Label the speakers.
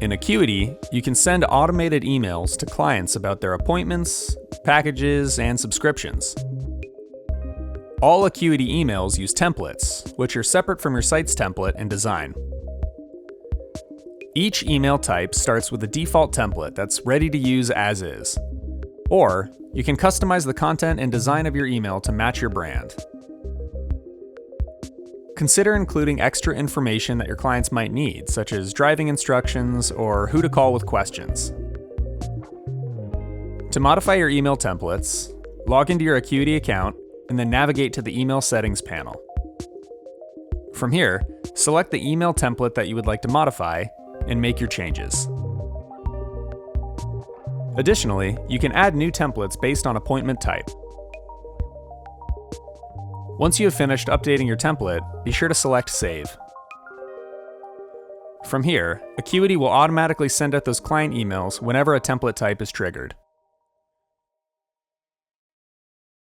Speaker 1: In Acuity, you can send automated emails to clients about their appointments, packages, and subscriptions. All Acuity emails use templates, which are separate from your site's template and design. Each email type starts with a default template that's ready to use as is. Or, you can customize the content and design of your email to match your brand. Consider including extra information that your clients might need, such as driving instructions or who to call with questions. To modify your email templates, log into your Acuity account and then navigate to the Email Settings panel. From here, select the email template that you would like to modify and make your changes. Additionally, you can add new templates based on appointment type. Once you have finished updating your template, be sure to select Save. From here, Acuity will automatically send out those client emails whenever a template type is triggered.